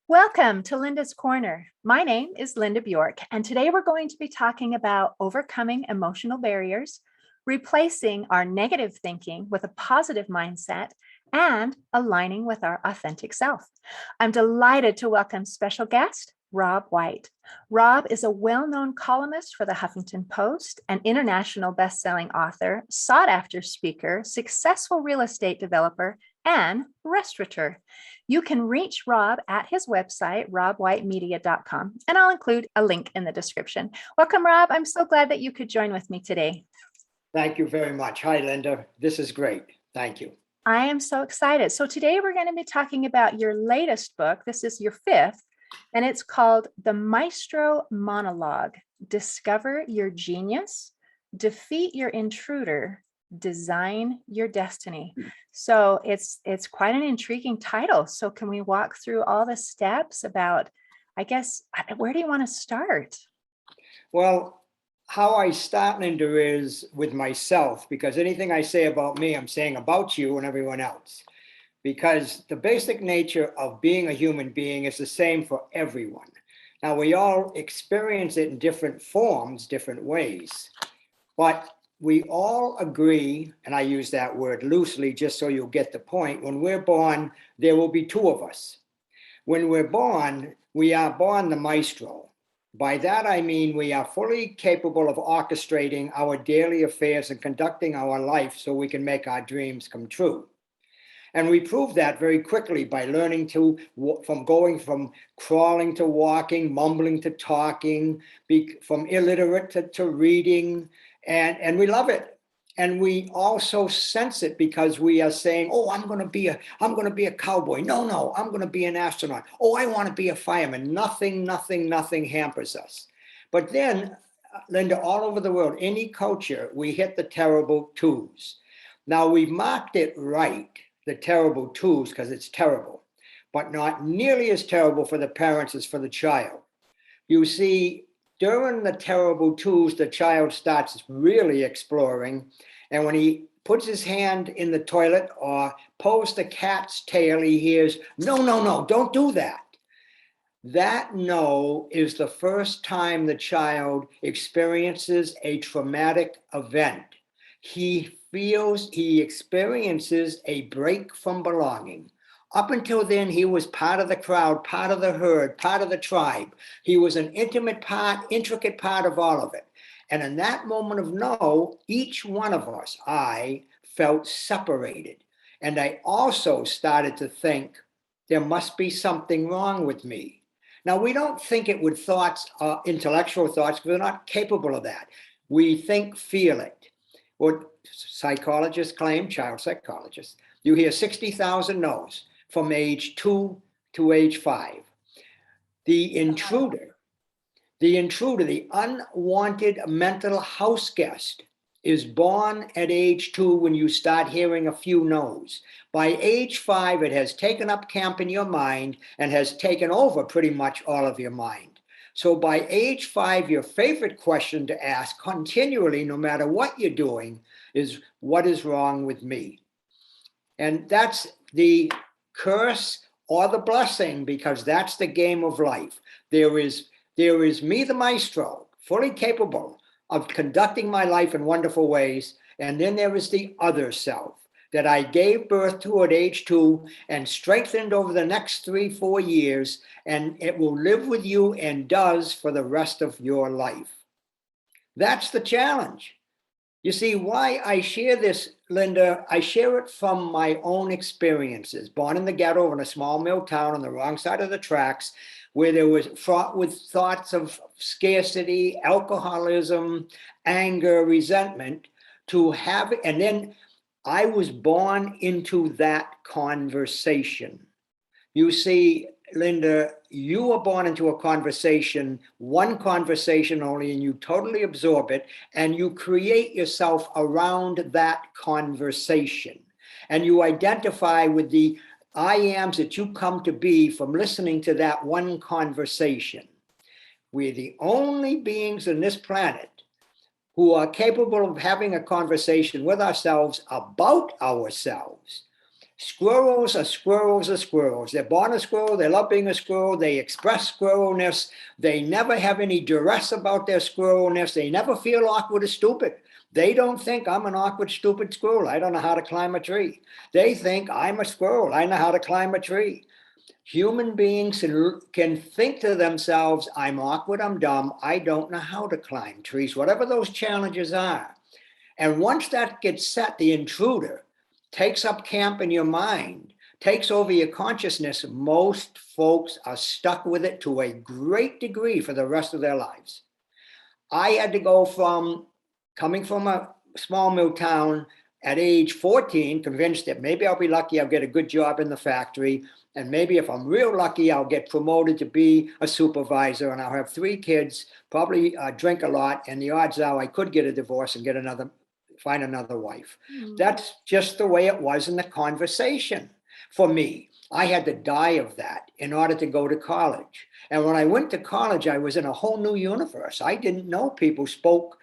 Welcome to Linda's Corner. My name is Linda Bjork, and today we're going to be talking about overcoming emotional barriers, replacing our negative thinking with a positive mindset, and aligning with our authentic self. I'm delighted to welcome special guest, Rob White. Rob is a well-known columnist for the Huffington Post, an international best-selling author, sought-after speaker, successful real estate developer, and restaurateur. You can reach Rob at his website, robwhitemedia.com, and I'll include a link in the description. Welcome, Rob. I'm so glad that you could join with me today. Thank you very much. Hi, Linda. This is great. Thank you. I am so excited. So today we're going to be talking about your latest book. This is your fifth, and it's called The Maestro Monologue: Discover Your Genius, Defeat Your Intruder, Design Your Destiny. So it's quite an intriguing title. So can we walk through all the steps about, I guess, where do you want to start? Well, how I start, Linda, is with myself, because anything I say about me, I'm saying about you and everyone else. Because the basic nature of being a human being is the same for everyone. Now, we all experience it in different forms, different ways, but we all agree, and I use that word loosely just so you'll get the point. When we're born, there will be two of us. When we're born, we are born the maestro. By that, I mean we are fully capable of orchestrating our daily affairs and conducting our life so we can make our dreams come true. And we prove that very quickly by learning going from crawling to walking, mumbling to talking, from illiterate to reading, and we love it. And we also sense it because we are saying, oh, I'm going to be a cowboy. No, I'm going to be an astronaut. Oh, I want to be a fireman. Nothing hampers us. But then, Linda, all over the world, any culture, we hit the terrible twos. Now, we've marked it right, the terrible twos, because it's terrible, but not nearly as terrible for the parents as for the child. You see, during the terrible twos, the child starts really exploring. And when he puts his hand in the toilet or pulls the cat's tail, he hears, no, don't do that. That no is the first time the child experiences a traumatic event. He experiences a break from belonging. Up until then, he was part of the crowd, part of the herd, part of the tribe. He was an intricate part of all of it. And in that moment of no, each one of us, I felt separated. And I also started to think there must be something wrong with me. Now, we don't think it with thoughts, intellectual thoughts, because we're not capable of that. We think, feel it. What psychologists claim, child psychologists, you hear 60,000 no's from age 2 to age 5. The intruder, the unwanted mental houseguest, is born at age 2 when you start hearing a few no's. By age 5, it has taken up camp in your mind and has taken over pretty much all of your mind. So by age 5, your favorite question to ask continually, no matter what you're doing, is what is wrong with me? And that's the curse or the blessing, because that's the game of life. There is me, the maestro, fully capable of conducting my life in wonderful ways. And then there is the other self that I gave birth to at age 2 and strengthened over the next 3-4 years. And it will live with you and does for the rest of your life. That's the challenge. You see, why I share this, Linda, I share it from my own experiences. Born in the ghetto in a small mill town on the wrong side of the tracks, where there was fraught with thoughts of scarcity, alcoholism, anger, resentment, and then I was born into that conversation. You see, Linda, you were born into a conversation, one conversation only, and you totally absorb it, and you create yourself around that conversation. And you identify with the I ams that you come to be from listening to that one conversation. We're the only beings on this planet who are capable of having a conversation with ourselves about ourselves. Squirrels are squirrels are squirrels. They're born a squirrel. They love being a squirrel. They express squirrelness. They never have any duress about their squirrelness. They never feel awkward or stupid. They don't think I'm an awkward, stupid squirrel. I don't know how to climb a tree. They think I'm a squirrel. I know how to climb a tree. Human beings can think to themselves, I'm awkward, I'm dumb, I don't know how to climb trees, whatever those challenges are. And once that gets set, the intruder takes up camp in your mind, takes over your consciousness. Most folks are stuck with it to a great degree for the rest of their lives. I had to go from coming from a small mill town at age 14, convinced that maybe I'll be lucky, I'll get a good job in the factory. And maybe if I'm real lucky, I'll get promoted to be a supervisor and I'll have 3 kids, probably drink a lot. And the odds are I could get a divorce and find another wife. That's just the way it was in the conversation for me. I had to die of that in order to go to college. And when I went to college, I was in a whole new universe. I didn't know people spoke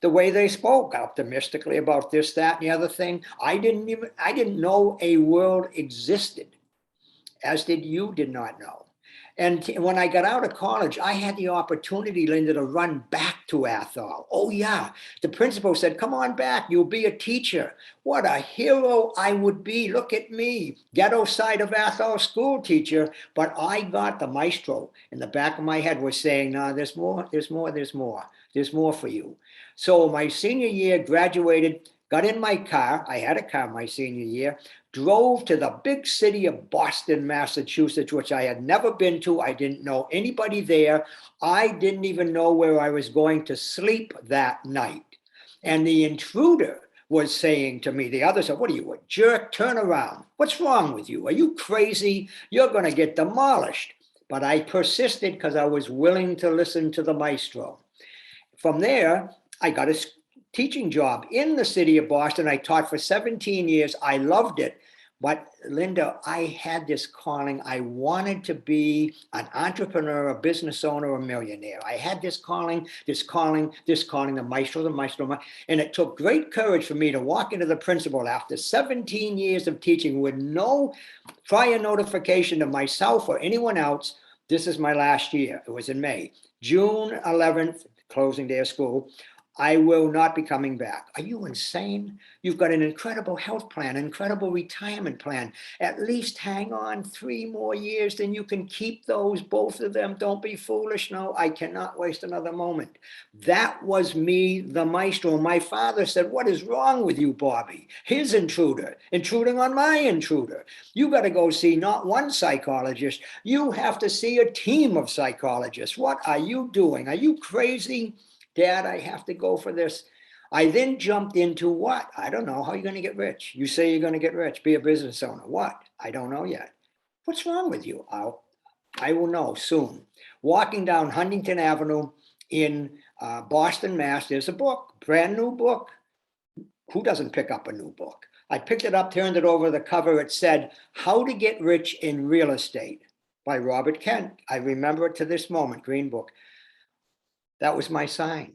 the way they spoke, optimistically about this, that, and the other thing. I didn't know a world existed, as did did not know. And when I got out of college, I had the opportunity, Linda, to run back to Athol. Oh yeah, the principal said, come on back, you'll be a teacher. What a hero I would be. Look at me, ghetto side of Athol school teacher. But I got the maestro in the back of my head was saying, no, there's more, there's more, there's more. There's more for you. So my senior year, graduated, got in my car. I had a car my senior year, drove to the big city of Boston, Massachusetts, which I had never been to. I didn't know anybody there. I didn't even know where I was going to sleep that night. And the intruder was saying to me, the other said, what are you, a jerk? Turn around. What's wrong with you? Are you crazy? You're going to get demolished. But I persisted because I was willing to listen to the maestro. From there, I got a teaching job in the city of Boston. I taught for 17 years. I loved it. But Linda, I had this calling. I wanted to be an entrepreneur, a business owner, a millionaire. I had this calling, the maestro. And it took great courage for me to walk into the principal after 17 years of teaching with no prior notification to myself or anyone else. This is my last year. It was in May. June 11th, closing day of school. I will not be coming back. Are you insane? You've got an incredible health plan, incredible retirement plan. At least hang on 3 more years, then you can keep those, both of them. Don't be foolish. No, I cannot waste another moment. That was me, the maestro. My father said, what is wrong with you, Bobby? His intruder, intruding on my intruder. You got to go see not one psychologist. You have to see a team of psychologists. What are you doing? Are you crazy? Dad, I have to go for this. I then jumped into what? I don't know. How are you going to get rich? You say you're going to get rich, be a business owner. What? I don't know yet. What's wrong with you? I will know soon. Walking down Huntington Avenue in Boston, Mass, there's a book, brand new book. Who doesn't pick up a new book? I picked it up, turned it over the cover. It said, How to Get Rich in Real Estate by Robert Kent. I remember it to this moment, green book. That was my sign.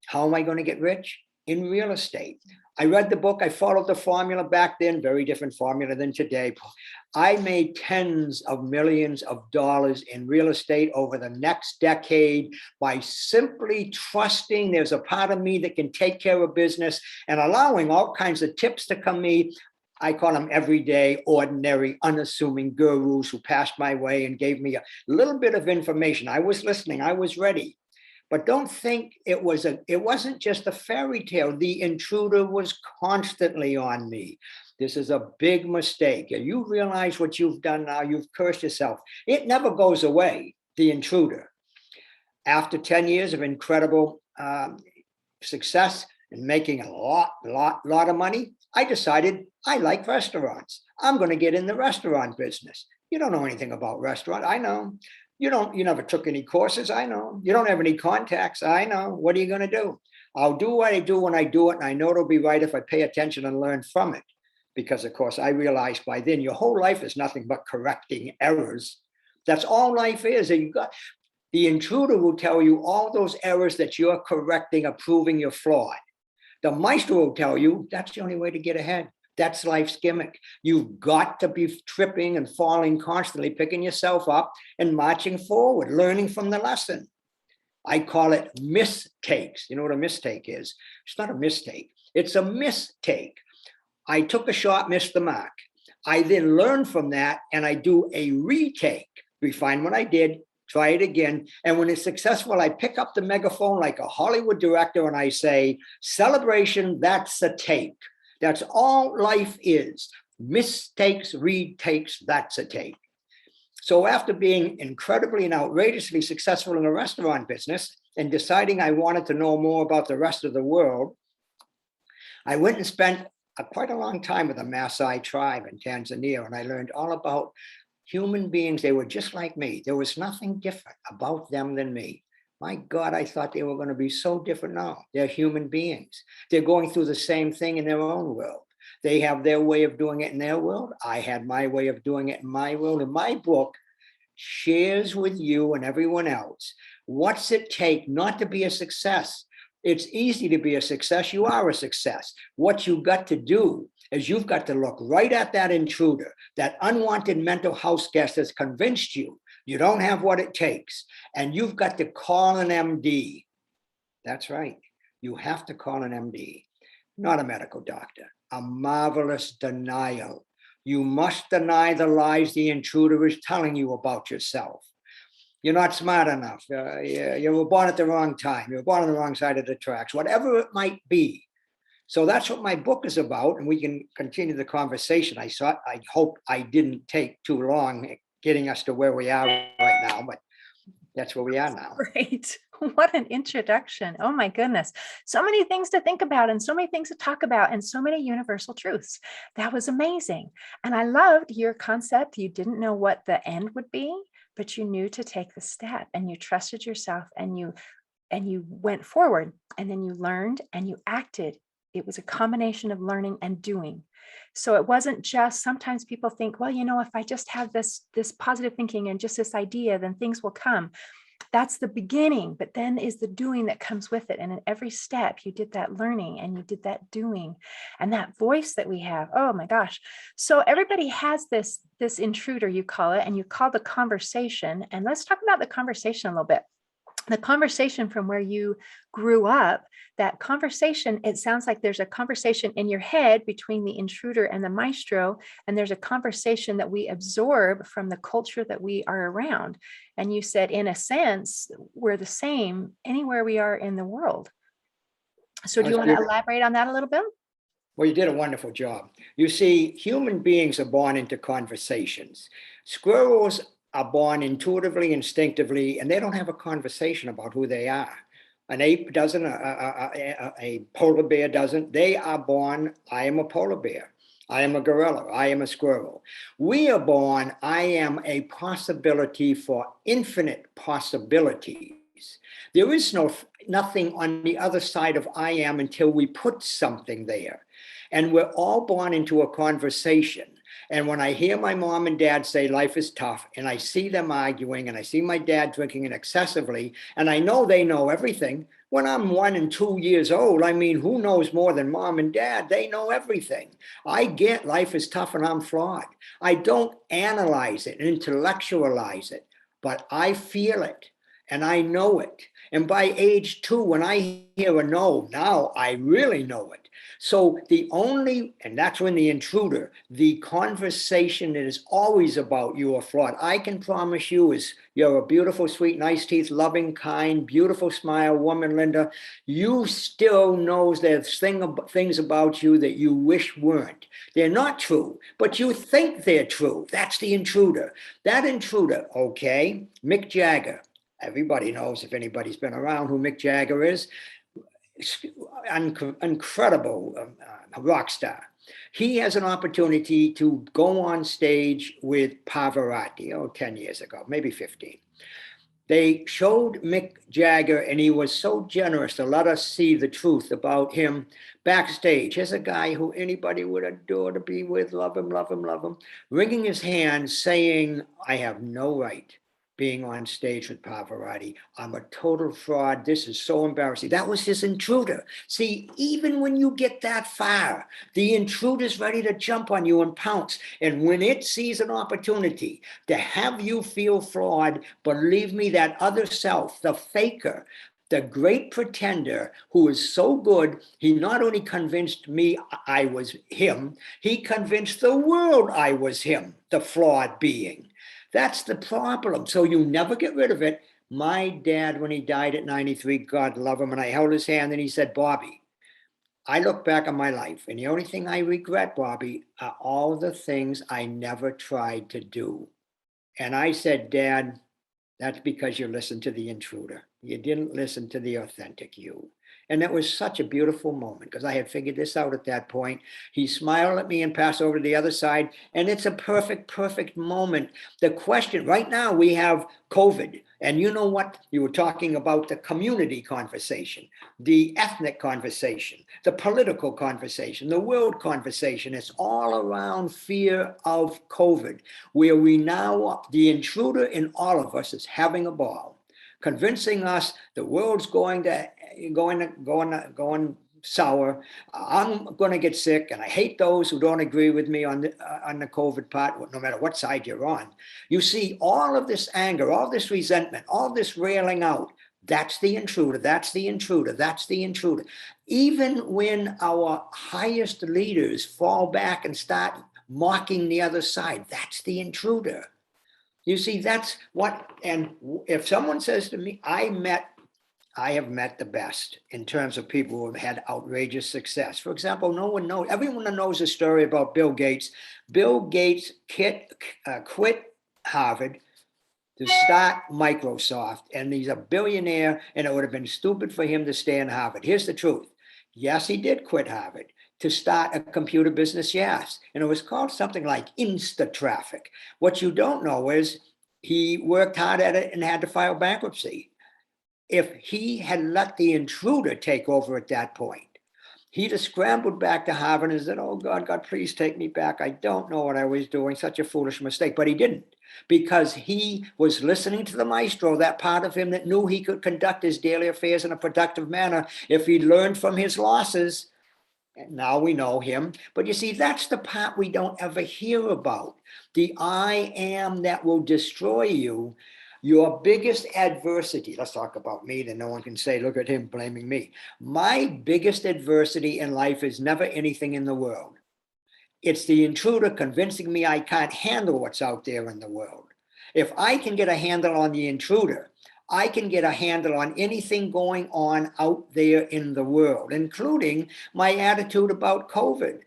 How am I going to get rich? In real estate. I read the book. I followed the formula back then, very different formula than today. I made tens of millions of dollars in real estate over the next decade by simply trusting there's a part of me that can take care of business and allowing all kinds of tips to come me. I call them everyday, ordinary, unassuming gurus who passed my way and gave me a little bit of information. I was listening. I was ready. But don't think it wasn't just a fairy tale. The intruder was constantly on me. This is a big mistake. And you realize what you've done now, you've cursed yourself. It never goes away, the intruder. After 10 years of incredible success and making a lot of money, I decided I like restaurants. I'm going to get in the restaurant business. You don't know anything about restaurant. I know. You never took any courses. I know. You don't have any contacts. I know. What are you going to do? I'll do what I do when I do it. And I know it'll be right if I pay attention and learn from it. Because of course I realized by then your whole life is nothing but correcting errors. That's all life is. And the intruder will tell you all those errors that you're correcting are proving you're flawed. The maestro will tell you that's the only way to get ahead. That's life's gimmick. You've got to be tripping and falling constantly, picking yourself up and marching forward, learning from the lesson. I call it mistakes. You know what a mistake is? It's not a mistake. It's a mistake. I took a shot, missed the mark. I then learn from that and I do a retake, refine what I did, try it again. And when it's successful, I pick up the megaphone like a Hollywood director and I say, celebration, that's a take. That's all life is. Mistakes, retakes, that's a take. So after being incredibly and outrageously successful in the restaurant business and deciding I wanted to know more about the rest of the world, I went and spent quite a long time with the Maasai tribe in Tanzania, and I learned all about human beings. They were just like me. There was nothing different about them than me. My God, I thought they were going to be so different. No, they're human beings. They're going through the same thing in their own world. They have their way of doing it in their world. I had my way of doing it in my world. And my book shares with you and everyone else, what's it take not to be a success? It's easy to be a success. You are a success. What you got to do is you've got to look right at that intruder, that unwanted mental house guest that's convinced you you don't have what it takes. And you've got to call an MD. That's right. You have to call an MD, not a medical doctor. A marvelous denial. You must deny the lies the intruder is telling you about yourself. You're not smart enough. You were born at the wrong time. You were born on the wrong side of the tracks, whatever it might be. So that's what my book is about. And we can continue the conversation. I hope I didn't take too long getting us to where we are right now, but that's where we are now. Great. What an introduction. Oh my goodness. So many things to think about and so many things to talk about and so many universal truths. That was amazing. And I loved your concept. You didn't know what the end would be, but you knew to take the step and you trusted yourself and you went forward and then you learned and you acted. It was a combination of learning and doing. So it wasn't just, sometimes people think, well, if I just have this positive thinking and just this idea, then things will come. That's the beginning, but then is the doing that comes with it. And in every step, you did that learning and you did that doing and that voice that we have. Oh my gosh. So everybody has this intruder, you call it, and you call the conversation. And let's talk about the conversation a little bit. The conversation from where you grew up, that conversation, it sounds like there's a conversation in your head between the intruder and the maestro, and there's a conversation that we absorb from the culture that we are around. And you said, in a sense, we're the same anywhere we are in the world. So do you want to elaborate on that a little bit? Well, you did a wonderful job. You see, human beings are born into conversations. Squirrels are born intuitively, instinctively, and they don't have a conversation about who they are. An ape doesn't, a polar bear doesn't. They are born, I am a polar bear. I am a gorilla. I am a squirrel. We are born, I am a possibility for infinite possibilities. There is nothing on the other side of I am until we put something there. And we're all born into a conversation. And when I hear my mom and dad say life is tough, and I see them arguing, and I see my dad drinking it excessively, and I know they know everything. When I'm 1 and 2 years old, I mean, who knows more than mom and dad? They know everything. I get life is tough and I'm flawed. I don't analyze it, intellectualize it, but I feel it and I know it. And by age 2, when I hear a no, now I really know it. So and that's when the intruder, the conversation that is always about you are flawed. I can promise you is you're a beautiful, sweet, nice teeth, loving, kind, beautiful smile woman, Linda. You still knows there's things about you that you wish weren't. They're not true, but you think they're true. That's the intruder. That intruder, okay, Mick Jagger. Everybody knows, if anybody's been around, who Mick Jagger is. Incredible rock star. He has an opportunity to go on stage with Pavarotti, 10 years ago, maybe 15. They showed Mick Jagger, and he was so generous to let us see the truth about him backstage. Here's a guy who anybody would adore to be with, love him, love him, love him, wringing his hands, saying, I have no right, being on stage with Pavarotti. I'm a total fraud. This is so embarrassing. That was his intruder. See, even when you get that far, the intruder's ready to jump on you and pounce. And when it sees an opportunity to have you feel flawed, believe me, that other self, the faker, the great pretender who is so good, he not only convinced me I was him, he convinced the world I was him, the flawed being. That's the problem. So you never get rid of it. My dad, when he died at 93, God love him, and I held his hand and he said, Bobby, I look back on my life and the only thing I regret, Bobby, are all the things I never tried to do. And I said, Dad, that's because you listened to the intruder. You didn't listen to the authentic you. And that was such a beautiful moment because I had figured this out at that point. He smiled at me and passed over to the other side. And it's a perfect, perfect moment. The question right now, we have COVID. And you know what? You were talking about the community conversation, the ethnic conversation, the political conversation, the world conversation. It's all around fear of COVID, where we now, the intruder in all of us is having a ball, convincing us the world's going sour. I'm going to get sick, and I hate those who don't agree with me on the COVID part, no matter what side you're on. You see, all of this anger, all this resentment, all this railing out, that's the intruder, that's the intruder, that's the intruder. Even when our highest leaders fall back and start mocking the other side, that's the intruder. You see, that's what, and if someone says to me, I have met the best in terms of people who have had outrageous success. For example, everyone knows a story about Bill Gates. Bill Gates quit Harvard to start Microsoft, and he's a billionaire, and it would have been stupid for him to stay in Harvard. Here's the truth. Yes, he did quit Harvard to start a computer business, yes. And it was called something like InstaTraffic. What you don't know is he worked hard at it and had to file bankruptcy. If he had let the intruder take over at that point, he'd have scrambled back to Harvard and said, oh, God, please take me back. I don't know what I was doing, such a foolish mistake. But he didn't, because he was listening to the maestro, that part of him that knew he could conduct his daily affairs in a productive manner if he learned from his losses. And now we know him. But you see, that's the part we don't ever hear about. The I am that will destroy you. Your biggest adversity, let's talk about me, then no one can say, look at him blaming me. My biggest adversity in life is never anything in the world. It's the intruder convincing me I can't handle what's out there in the world. If I can get a handle on the intruder, I can get a handle on anything going on out there in the world, including my attitude about COVID.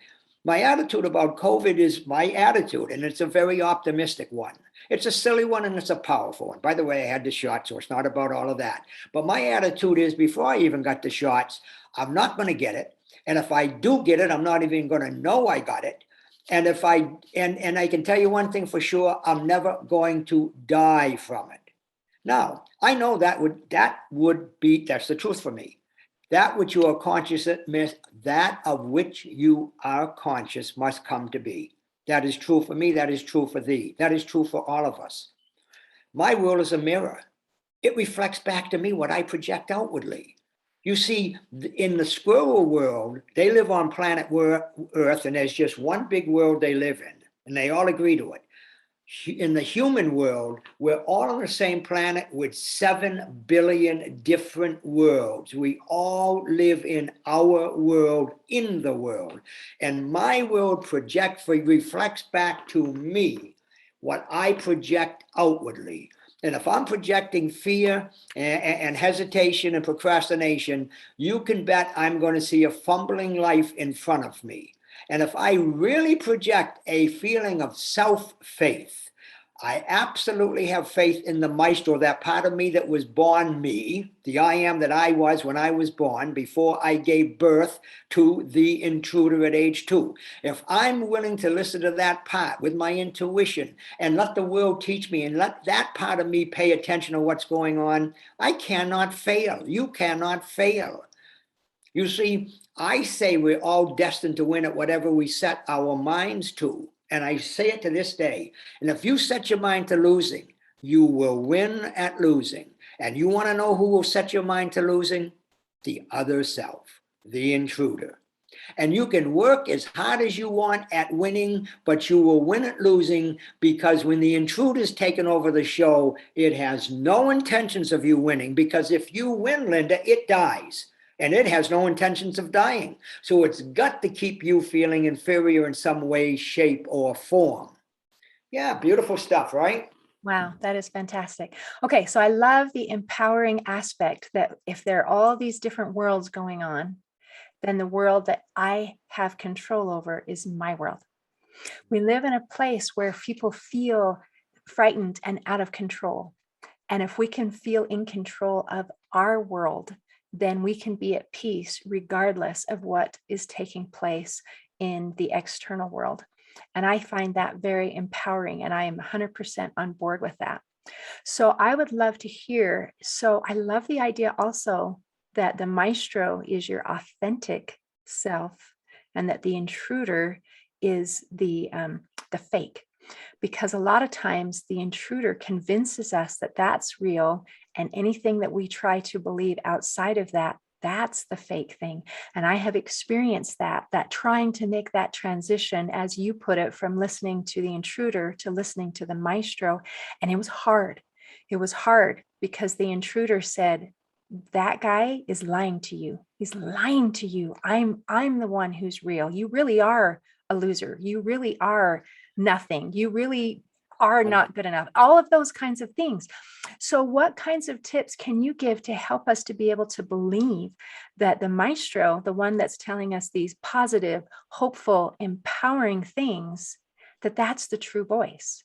My attitude about COVID is my attitude, and it's a very optimistic one. It's a silly one, and it's a powerful one. By the way, I had the shot, so it's not about all of that. But my attitude is, before I even got the shots, I'm not going to get it. And if I do get it, I'm not even going to know I got it. And if I can tell you one thing for sure, I'm never going to die from it. Now, I know that's the truth for me. That which you are conscious of, that of which you are conscious must come to be. That is true for me. That is true for thee. That is true for all of us. My world is a mirror. It reflects back to me what I project outwardly. You see, in the squirrel world, they live on planet Earth, and there's just one big world they live in, and they all agree to it. In the human world, we're all on the same planet with 7 billion different worlds. We all live in our world, in the world. And my world reflects back to me what I project outwardly. And if I'm projecting fear and hesitation and procrastination, you can bet I'm going to see a fumbling life in front of me. And if I really project a feeling of self-faith, I absolutely have faith in the maestro, that part of me that was born me, the I am that I was when I was born, before I gave birth to the intruder at age 2. If I'm willing to listen to that part with my intuition and let the world teach me and let that part of me pay attention to what's going on, I cannot fail. You cannot fail. You see, I say we're all destined to win at whatever we set our minds to. And I say it to this day. And if you set your mind to losing, you will win at losing. And you want to know who will set your mind to losing? The other self, the intruder. And you can work as hard as you want at winning, but you will win at losing, because when the intruder's taken over the show, it has no intentions of you winning, because if you win, Linda, it dies. And it has no intentions of dying. So it's got to keep you feeling inferior in some way, shape, or form. Yeah, beautiful stuff, right? Wow, that is fantastic. Okay, so I love the empowering aspect that if there are all these different worlds going on, then the world that I have control over is my world. We live in a place where people feel frightened and out of control. And if we can feel in control of our world, then we can be at peace regardless of what is taking place in the external world. And I find that very empowering, and I am 100% on board with that. So I would love to hear. So I love the idea also that the maestro is your authentic self, and that the intruder is the fake. Because a lot of times the intruder convinces us that that's real, and anything that we try to believe outside of that, that's the fake thing. And I have experienced that trying to make that transition, as you put it, from listening to the intruder to listening to the maestro. And it was hard. It was hard because the intruder said, that guy is lying to you. He's lying to you. I'm the one who's real. You really are a loser. You really are nothing. You really are not good enough. All of those kinds of things. So what kinds of tips can you give to help us to be able to believe that the maestro, the one that's telling us these positive, hopeful, empowering things, that that's the true voice?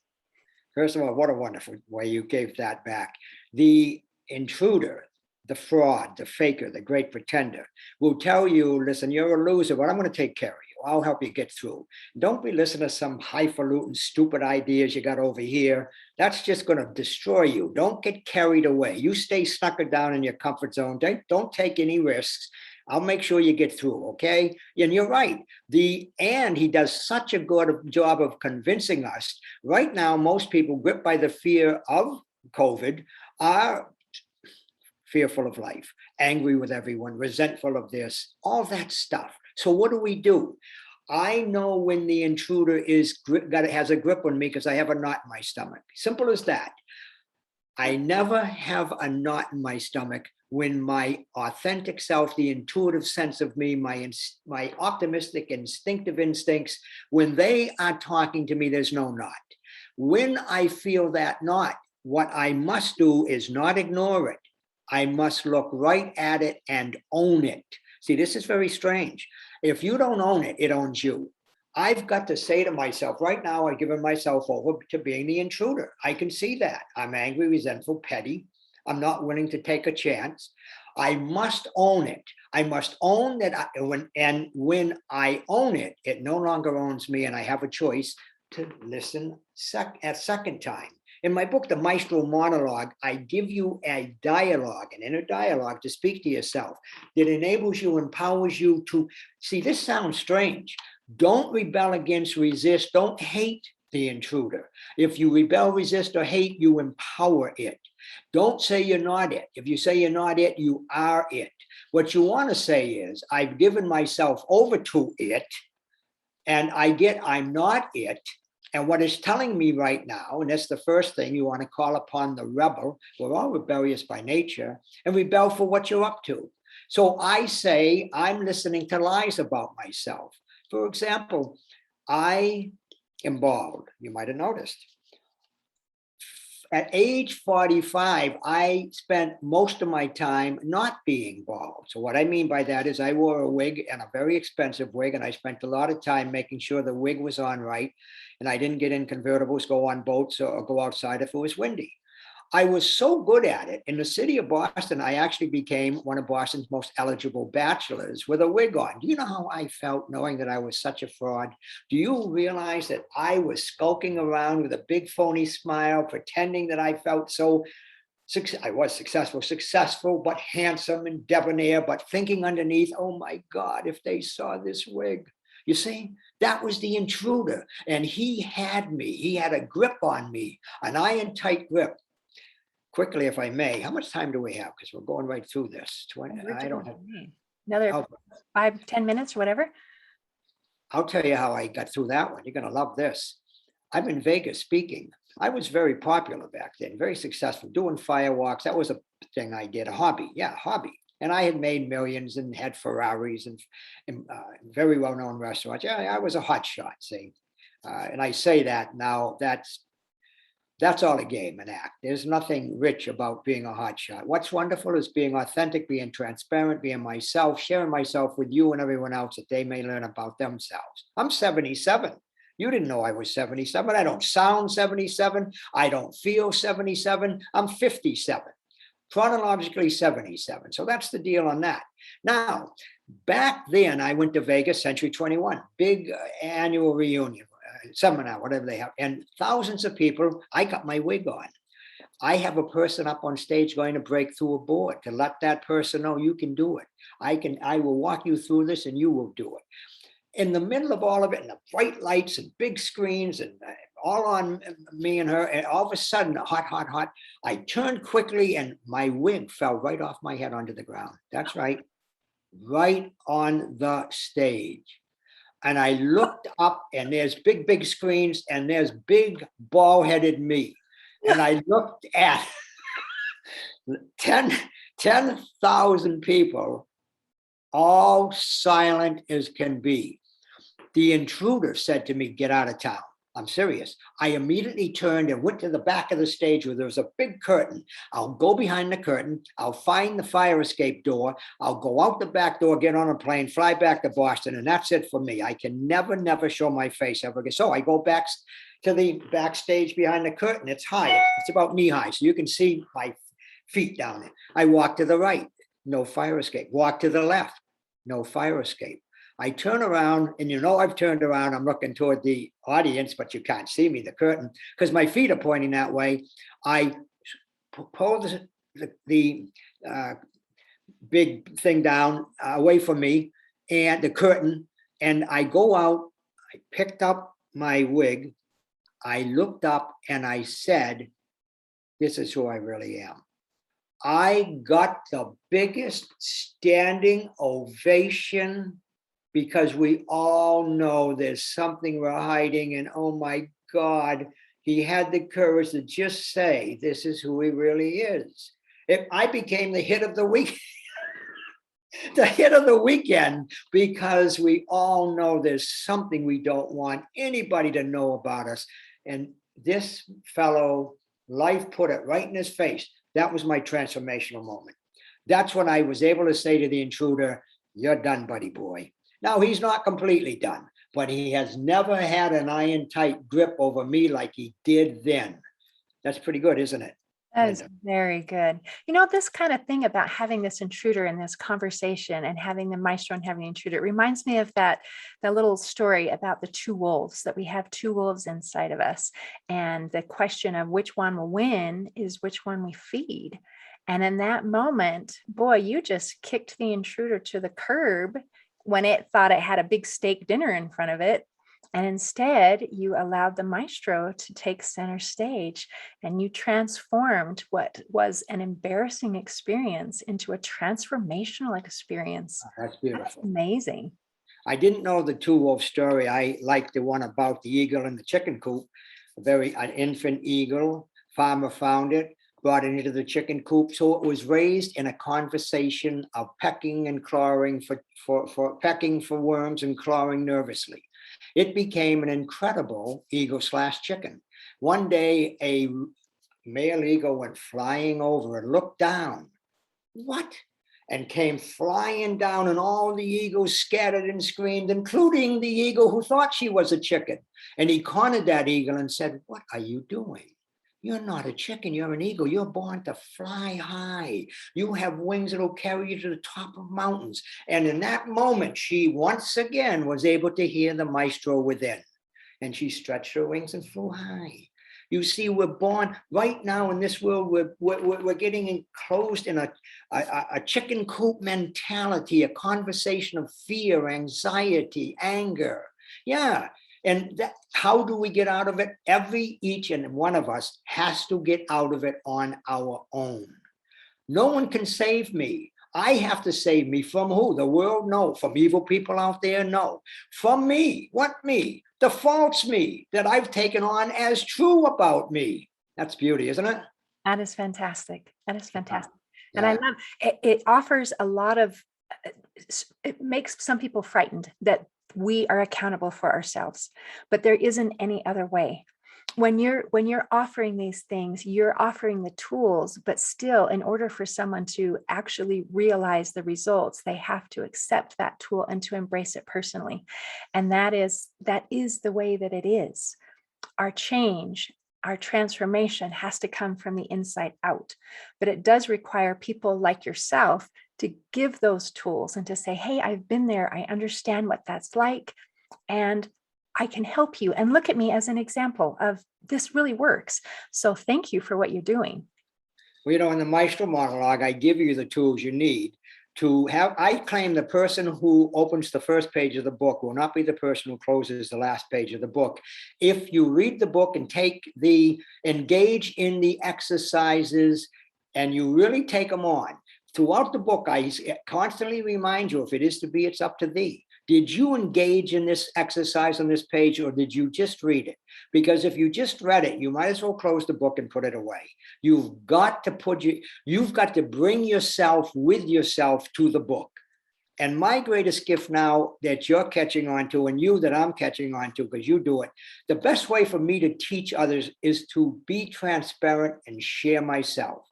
First of all, what a wonderful way you gave that back. The intruder, the fraud, the faker, the great pretender will tell you, listen, you're a loser, but I'm going to take care of you. I'll help you get through. Don't be listening to some highfalutin, stupid ideas you got over here. That's just going to destroy you. Don't get carried away. You stay snuggled down in your comfort zone. Don't take any risks. I'll make sure you get through, okay? And you're right. And he does such a good job of convincing us. Right now, most people gripped by the fear of COVID are fearful of life, angry with everyone, resentful of this, all that stuff. So what do? I know when the intruder has a grip on me because I have a knot in my stomach. Simple as that. I never have a knot in my stomach when my authentic self, the intuitive sense of me, my optimistic, instinctive instincts, when they are talking to me, there's no knot. When I feel that knot, what I must do is not ignore it. I must look right at it and own it. See, this is very strange. If you don't own it, it owns you. I've got to say to myself, right now, I've given myself over to being the intruder. I can see that. I'm angry, resentful, petty. I'm not willing to take a chance. I must own it. I must own that. When I own it, it no longer owns me, and I have a choice to listen a second time. In my book, The Maestro Monologue, I give you a dialogue, an inner dialogue to speak to yourself that enables you, empowers you to see. This sounds strange. Don't rebel against, resist. Don't hate the intruder. If you rebel, resist, or hate, you empower it. Don't say you're not it. If you say you're not it, you are it. What you want to say is, I've given myself over to it, and I'm not it. And what it's telling me right now, and that's the first thing, you want to call upon the rebel. We're all rebellious by nature, and rebel for what you're up to. So I say, I'm listening to lies about myself. For example, I am bald. You might have noticed. At age 45, I spent most of my time not being bald. So what I mean by that is I wore a wig, and a very expensive wig, and I spent a lot of time making sure the wig was on right, and I didn't get in convertibles, go on boats, or go outside if it was windy. I was so good at it. In the city of Boston, I actually became one of Boston's most eligible bachelors with a wig on. Do you know how I felt knowing that I was such a fraud? Do you realize that I was skulking around with a big phony smile, pretending that I felt so I was successful, but handsome and debonair, but thinking underneath, oh my God, if they saw this wig. You see, that was the intruder, and he had me. He had a grip on me, an iron tight grip. quickly, if I may, how much time do we have? Because we're going right through this. 20, We're I don't doing have. great. Another I'll, 5-10 minutes or whatever. I'll tell you how I got through that one. You're going to love this. I'm in Vegas speaking. I was very popular back then, very successful, doing firewalks. That was a thing I did, a hobby. Yeah, hobby. And I had made millions and had Ferraris and very well-known restaurants. Yeah, I was a hot shot, see. And I say that now, that's all a game, an act. There's nothing rich about being a hotshot. What's wonderful is being authentic, being transparent, being myself, sharing myself with you and everyone else that they may learn about themselves. I'm 77. You didn't know I was 77. I don't sound 77. I don't feel 77. I'm 57. Chronologically 77. So that's the deal on that. Now, back then, I went to Vegas, Century 21, big annual reunion. Seminar, whatever they have, and thousands of people. I got my wig on. I have a person up on stage going to break through a board to let that person know you can do it. I will walk you through this and you will do it. In the middle of all of it, and the bright lights and big screens and all on me and her, and all of a sudden, hot. I turned quickly and my wig fell right off my head onto the ground. That's right, right on the stage. And I looked up and there's big screens and there's big bald-headed me. And I looked at 10,000 people, all silent as can be. The intruder said to me, "Get out of town." I'm serious. I immediately turned and went to the back of the stage where there was a big curtain. I'll go behind the curtain. I'll find the fire escape door. I'll go out the back door, get on a plane, fly back to Boston, and that's it for me. I can never show my face ever again. So I go back to the backstage behind the curtain. It's high. It's about knee high, so you can see my feet down there. I walk to the right, no fire escape. Walk to the left, no fire escape. I turn around, and I've turned around. I'm looking toward the audience, but you can't see me, the curtain, because my feet are pointing that way. I pull the big thing down away from me and the curtain, and I go out. I picked up my wig. I looked up and I said, "This is who I really am." I got the biggest standing ovation, because we all know there's something we're hiding. And oh my God, he had the courage to just say, "This is who he really is." If I became the hit of the week, the hit of the weekend, because we all know there's something we don't want anybody to know about us. And this fellow, life put it right in his face. That was my transformational moment. That's when I was able to say to the intruder, "You're done, buddy boy." Now, he's not completely done, but he has never had an iron tight grip over me like he did then. That's pretty good, isn't it? That is very good. This kind of thing about having this intruder in this conversation and having the maestro and having the intruder, it reminds me of that little story about the two wolves, that we have two wolves inside of us. And the question of which one will win is which one we feed. And in that moment, boy, you just kicked the intruder to the curb when it thought it had a big steak dinner in front of it. And instead, you allowed the maestro to take center stage, and you transformed what was an embarrassing experience into a transformational experience. That's beautiful. That's amazing. I didn't know the two wolf story. I liked the one about the eagle and the chicken coop. An infant eagle. Farmer found it, brought it into the chicken coop. So it was raised in a conversation of pecking and clawing for pecking for worms and clawing nervously. It became an incredible eagle/chicken. One day, a male eagle went flying over and looked down. What? And came flying down, and all the eagles scattered and screamed, including the eagle who thought she was a chicken. And he cornered that eagle and said, "What are you doing? You're not a chicken, you're an eagle. You're born to fly high. You have wings that will carry you to the top of mountains." And in that moment, she once again was able to hear the maestro within. And she stretched her wings and flew high. You see, we're born right now in this world, we're getting enclosed in a chicken coop mentality, a conversation of fear, anxiety, anger. Yeah. And how do we get out of it? Each and one of us has to get out of it on our own. No one can save me. I have to save me from who? The world? No. From evil people out there? No. From me. What me? The false me that I've taken on as true about me. That's beauty, isn't it? That is fantastic. That is fantastic. Yeah. And I love it. It offers a lot of, it makes some people frightened that we are accountable for ourselves, but there isn't any other way. When you're offering these things, you're offering the tools, but still, in order for someone to actually realize the results, they have to accept that tool and to embrace it personally. And that is the way that it is. Our change, our transformation has to come from the inside out. But it does require people like yourself to give those tools and to say, hey, I've been there. I understand what that's like. And I can help you. And look at me as an example of this really works. So thank you for what you're doing. Well, in the Maestro Monologue, I give you the tools you need to have. I claim the person who opens the first page of the book will not be the person who closes the last page of the book. If you read the book and engage in the exercises and you really take them on, throughout the book, I constantly remind you, if it is to be, it's up to thee. Did you engage in this exercise on this page, or did you just read it? Because if you just read it, you might as well close the book and put it away. You've got to bring yourself with yourself to the book. And my greatest gift now that you're catching on to, and you that I'm catching on to, because you do it, the best way for me to teach others is to be transparent and share myself.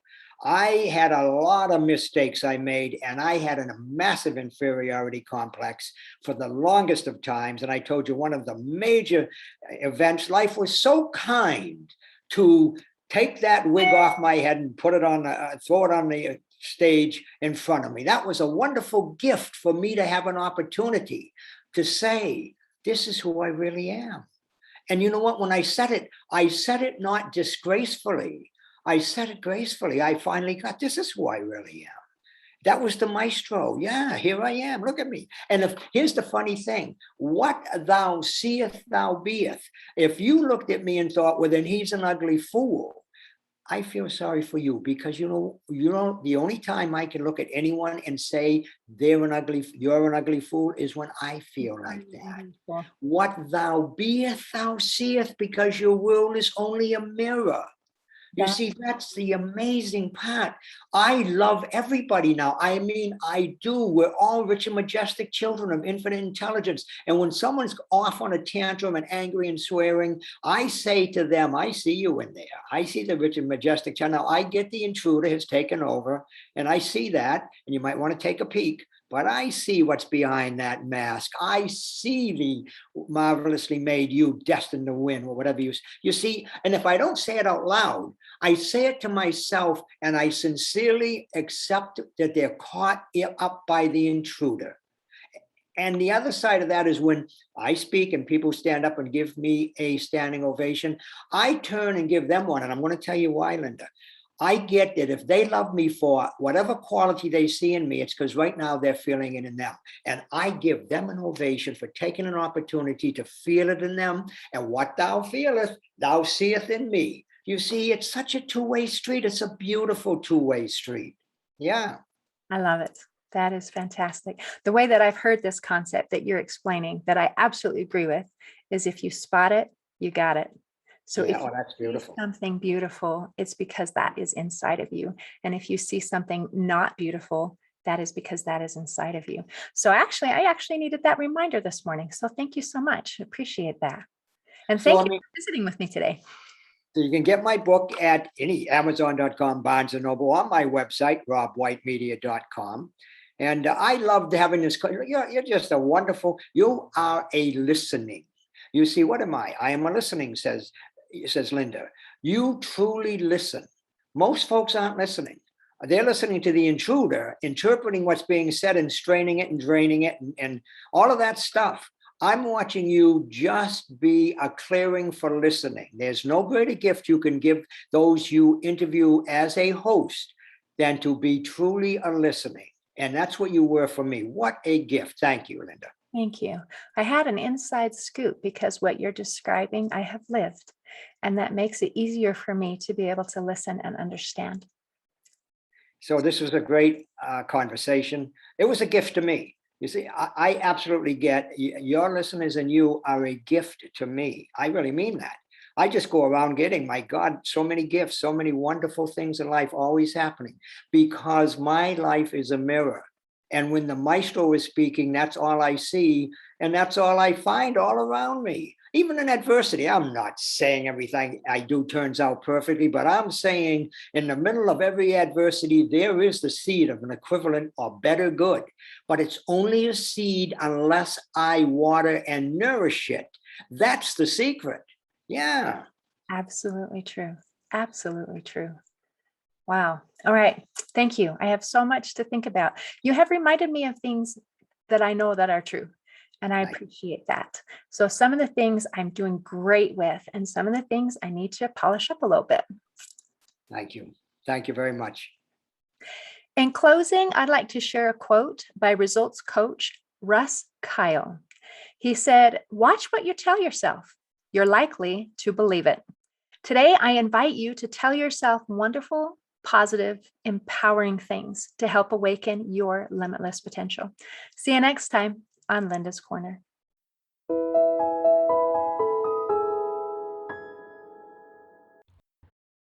I had a lot of mistakes I made, and I had a massive inferiority complex for the longest of times. And I told you, one of the major events, life was so kind to take that wig off my head and put it on, throw it on the stage in front of me. That was a wonderful gift for me to have an opportunity to say, this is who I really am. And you know what? When I said it not disgracefully. I said it gracefully. I finally got, this is who I really am. That was the maestro. Yeah, here I am. Look at me. And here's the funny thing. What thou seest, thou beest. If you looked at me and thought, well, then he's an ugly fool, I feel sorry for you, because you know, the only time I can look at anyone and say you're an ugly fool is when I feel like that. What thou beest, thou seest, because your world is only a mirror. You see, that's the amazing part. I love everybody now. I mean, I do. We're all rich and majestic children of infinite intelligence. And when someone's off on a tantrum and angry and swearing, I say to them, I see you in there. I see the rich and majestic child. Now, I get the intruder has taken over, and I see that, and you might want to take a peek. But I see what's behind that mask. I see the marvelously made you, destined to win, or whatever you see. And if I don't say it out loud, I say it to myself, and I sincerely accept that they're caught up by the intruder. And the other side of that is when I speak and people stand up and give me a standing ovation, I turn and give them one. And I'm going to tell you why, Linda. I get that if they love me for whatever quality they see in me, it's because right now they're feeling it in them. And I give them an ovation for taking an opportunity to feel it in them. And what thou feelest, thou seest in me. You see, it's such a two-way street. It's a beautiful two-way street. Yeah. I love it. That is fantastic. The way that I've heard this concept that you're explaining, that I absolutely agree with, is if you spot it, you got it. So if you that's beautiful. see something beautiful, it's because that is inside of you. And if you see something not beautiful, that is because that is inside of you. So I actually needed that reminder this morning. So thank you so much. Appreciate that. And thank you for visiting with me today. So you can get my book at any Amazon.com, Barnes & Noble, on my website, robwhitemedia.com. And I loved having this. You're just a wonderful, you are a listening. You see, what am I? I am a listening, says Linda. You truly listen. Most folks aren't listening. They're listening to the intruder, interpreting what's being said and straining it and draining it and all of that stuff. I'm watching you just be a clearing for listening. There's no greater gift you can give those you interview as a host than to be truly a listening. And that's what you were for me. What a gift. Thank you, Linda. Thank you. I had an inside scoop because what you're describing, I have lived, and that makes it easier for me to be able to listen and understand. So this was a great conversation. It was a gift to me. You see, I absolutely get your listeners, and you are a gift to me. I really mean that. I just go around getting, my God, so many gifts, so many wonderful things in life always happening, because my life is a mirror. And when the maestro is speaking, that's all I see. And that's all I find all around me. Even in adversity, I'm not saying everything I do turns out perfectly, but I'm saying in the middle of every adversity, there is the seed of an equivalent or better good. But it's only a seed unless I water and nourish it. That's the secret. Yeah. Absolutely true. Absolutely true. Wow. All right. Thank you. I have so much to think about. You have reminded me of things that I know that are true, and I Right. appreciate that. So some of the things I'm doing great with, and some of the things I need to polish up a little bit. Thank you. Thank you very much. In closing, I'd like to share a quote by results coach Russ Kyle. He said, "Watch what you tell yourself. You're likely to believe it." Today, I invite you to tell yourself wonderful, positive, empowering things to help awaken your limitless potential. See you next time on Linda's Corner.